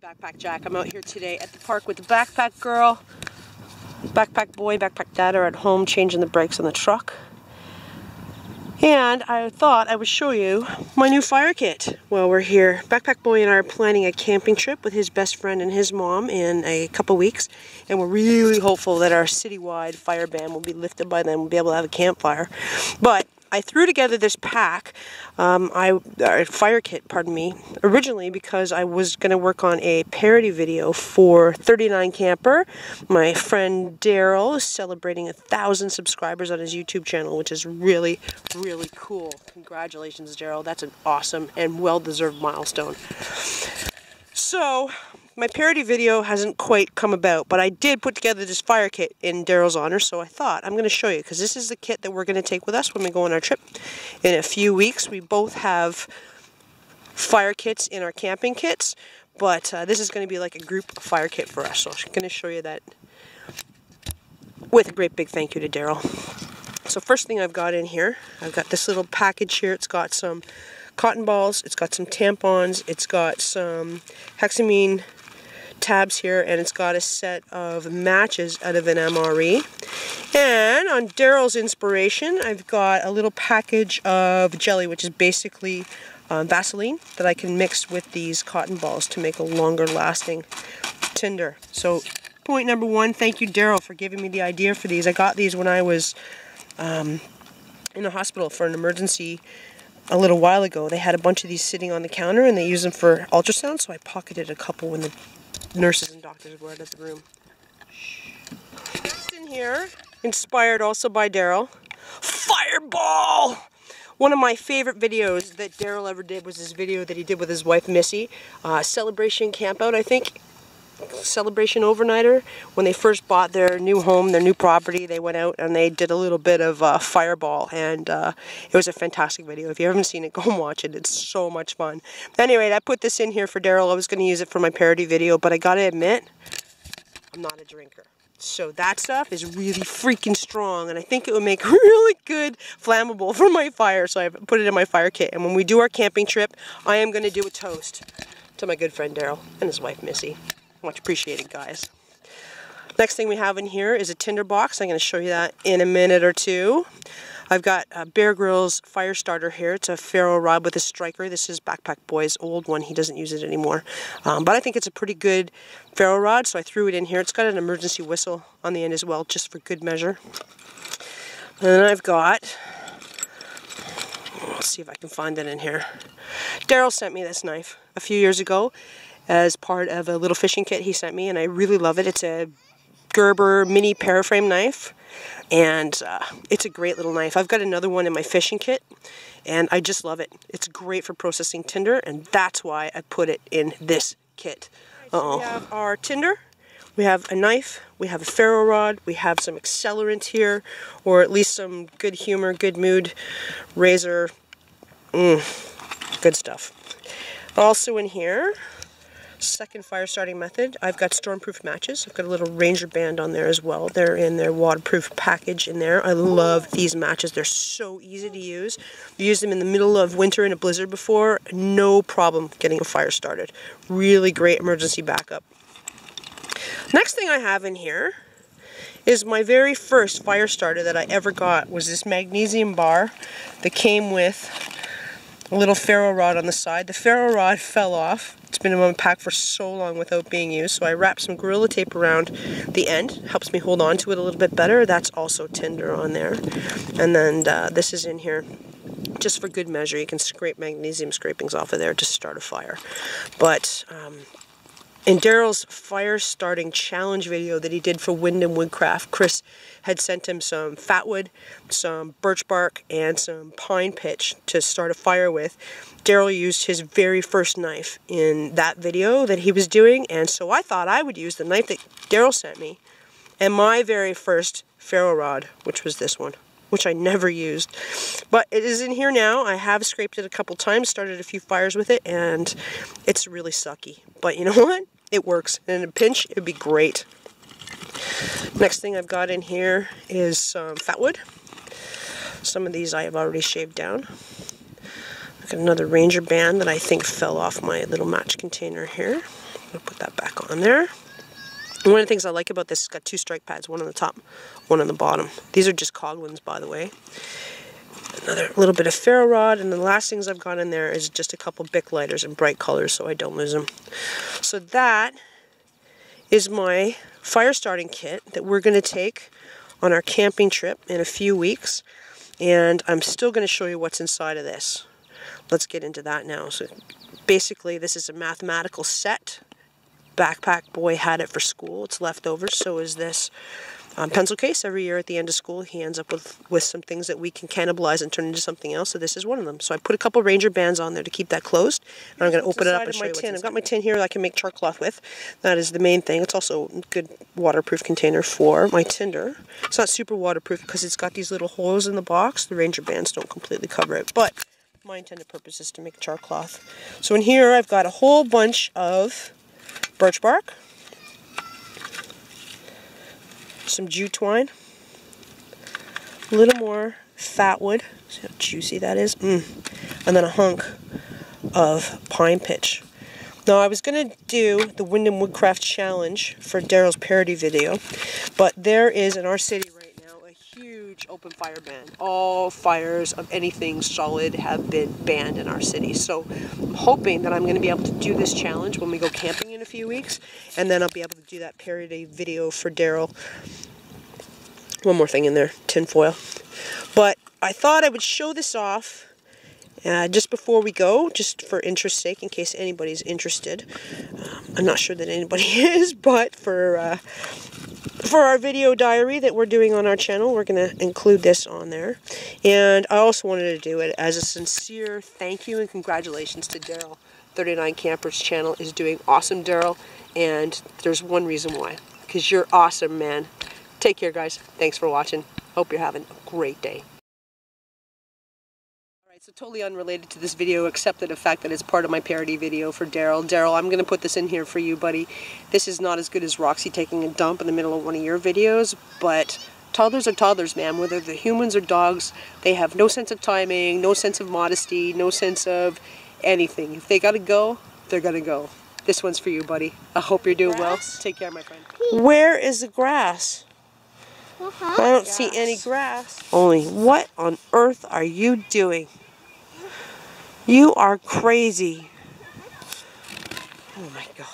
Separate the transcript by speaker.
Speaker 1: Backpack Jack. I'm out here today at the park with the backpack girl. Backpack boy, backpack dad are at home changing the brakes on the truck. And I thought I would show you my new fire kit while we're here. Backpack boy and I are planning a camping trip with his best friend and his mom in a couple weeks. And we're really hopeful that our citywide fire ban will be lifted by then. We'll be able to have a campfire. But I threw together this pack, fire kit, pardon me, originally because I was going to work on a parody video for 39camper. My friend Daryl is celebrating 1,000 subscribers on his YouTube channel, which is really, really cool. Congratulations, Daryl. That's an awesome and well-deserved milestone. So, my parody video hasn't quite come about, but I did put together this fire kit in Daryl's honor, so I thought I'm going to show you, because this is the kit that we're going to take with us when we go on our trip. In a few weeks, we both have fire kits in our camping kits, but this is going to be like a group fire kit for us, so I'm going to show you that with a great big thank you to Daryl. So first thing I've got in here, I've got this little package here. It's got some cotton balls, it's got some tampons, it's got some hexamine tabs here, and it's got a set of matches out of an MRE. And on Daryl's inspiration, I've got a little package of jelly, which is basically Vaseline that I can mix with these cotton balls to make a longer lasting tinder. So point number one, thank you Daryl for giving me the idea for these. I got these when I was in the hospital for an emergency a little while ago. They had a bunch of these sitting on the counter and they use them for ultrasound, so I pocketed a couple when the nurses and doctors were out of the room. Next in here, inspired also by Daryl, Fireball! One of my favorite videos that Daryl ever did was this video that he did with his wife Missy, celebration campout, I think. Celebration overnighter. When they first bought their new home, their new property, they went out and they did a little bit of Fireball, and it was a fantastic video. If you haven't seen it, go and watch it. It's so much fun. Anyway, I put this in here for Daryl. I was going to use it for my parody video, but I gotta admit, I'm not a drinker. So that stuff is really freaking strong, and I think it would make really good flammable for my fire, so I put it in my fire kit. And when we do our camping trip, I am going to do a toast to my good friend Daryl and his wife Missy. Much appreciated, guys. Next thing we have in here is a tinder box. I'm going to show you that in a minute or two. I've got Bear Grylls fire starter here. It's a ferro rod with a striker. This is Backpack Boy's old one. He doesn't use it anymore. But I think it's a pretty good ferro rod, so I threw it in here. It's got an emergency whistle on the end as well, just for good measure. And then I've got, let's see if I can find it in here. Daryl sent me this knife a few years ago as part of a little fishing kit he sent me, and I really love it. It's a Gerber mini paraframe knife, and it's a great little knife. I've got another one in my fishing kit, and I just love it. It's great for processing tinder, and that's why I put it in this kit. So we have our tinder, we have a knife, we have a ferro rod, we have some accelerant here, or at least some good humor, good mood, razor, good stuff. Also in here, second fire starting method, I've got stormproof matches. I've got a little Ranger band on there as well. They're in their waterproof package in there. I love these matches. They're so easy to use. I've used them in the middle of winter in a blizzard before. No problem getting a fire started. Really great emergency backup. Next thing I have in here is my very first fire starter that I ever got was this magnesium bar that came with a little ferro rod on the side. The ferro rod fell off. It's been in my pack for so long without being used, so I wrapped some Gorilla Tape around the end. Helps me hold on to it a little bit better. That's also tinder on there. And then this is in here just for good measure. You can scrape magnesium scrapings off of there to start a fire. But in Daryl's fire starting challenge video that he did for Wind and Woodcraft, Chris had sent him some fatwood, some birch bark, and some pine pitch to start a fire with. Daryl used his very first knife in that video that he was doing, and so I thought I would use the knife that Daryl sent me and my very first ferro rod, which was this one, which I never used. But it is in here now. I have scraped it a couple times, started a few fires with it, and it's really sucky. But you know what? It works. And in a pinch, it would be great. Next thing I've got in here is some fatwood. Some of these I have already shaved down. I've got another Ranger band that I think fell off my little match container here. So put that back on there. And one of the things I like about this, it's got 2 strike pads, one on the top, one on the bottom. These are just Coglins, by the way. Another little bit of ferro rod, and the last things I've got in there is just a couple Bic lighters in bright colors so I don't lose them. So that is my fire starting kit that we're going to take on our camping trip in a few weeks, and I'm still going to show you what's inside of this. Let's get into that now. So basically this is a mathematical set. Backpack boy had it for school. It's leftover. So is this pencil case. Every year at the end of school he ends up with some things that we can cannibalize and turn into something else. So this is one of them. So I put a couple Ranger bands on there to keep that closed. And I'm going to open it up and show you what's inside. I've got my tin here that I can make char cloth with. That is the main thing. It's also a good waterproof container for my tinder. It's not super waterproof because it's got these little holes in the box. The Ranger bands don't completely cover it, but my intended purpose is to make char cloth. So in here I've got a whole bunch of birch bark, some jute twine, a little more fat wood, see how juicy that is, and then a hunk of pine pitch. Now I was going to do the Wind and Woodcraft challenge for Daryl's parody video, but there is in our city right now a huge open fire ban. All fires of anything solid have been banned in our city. So I'm hoping that I'm going to be able to do this challenge when we go camping in a few weeks, and then I'll be able to do that parody video for Daryl. One more thing in there, tin foil. But I thought I would show this off just before we go, just for interest's sake, in case anybody's interested. I'm not sure that anybody is, but for our video diary that we're doing on our channel, we're going to include this on there. And I also wanted to do it as a sincere thank you and congratulations to Daryl. 39camper's channel is doing awesome, Daryl, and there's one reason why. Because you're awesome, man. Take care, guys. Thanks for watching. Hope you're having a great day. Alright, so totally unrelated to this video, except for the fact that it's part of my parody video for Daryl. Daryl, I'm going to put this in here for you, buddy. This is not as good as Roxy taking a dump in the middle of one of your videos, but toddlers are toddlers, man. Whether they're humans or dogs, they have no sense of timing, no sense of modesty, no sense of anything. If they gotta go, they're gonna go. This one's for you, buddy. I hope you're doing well. Take care, my friend. Where is the grass? I don't see any grass. Only, what on earth are you doing? You are crazy. Oh my God.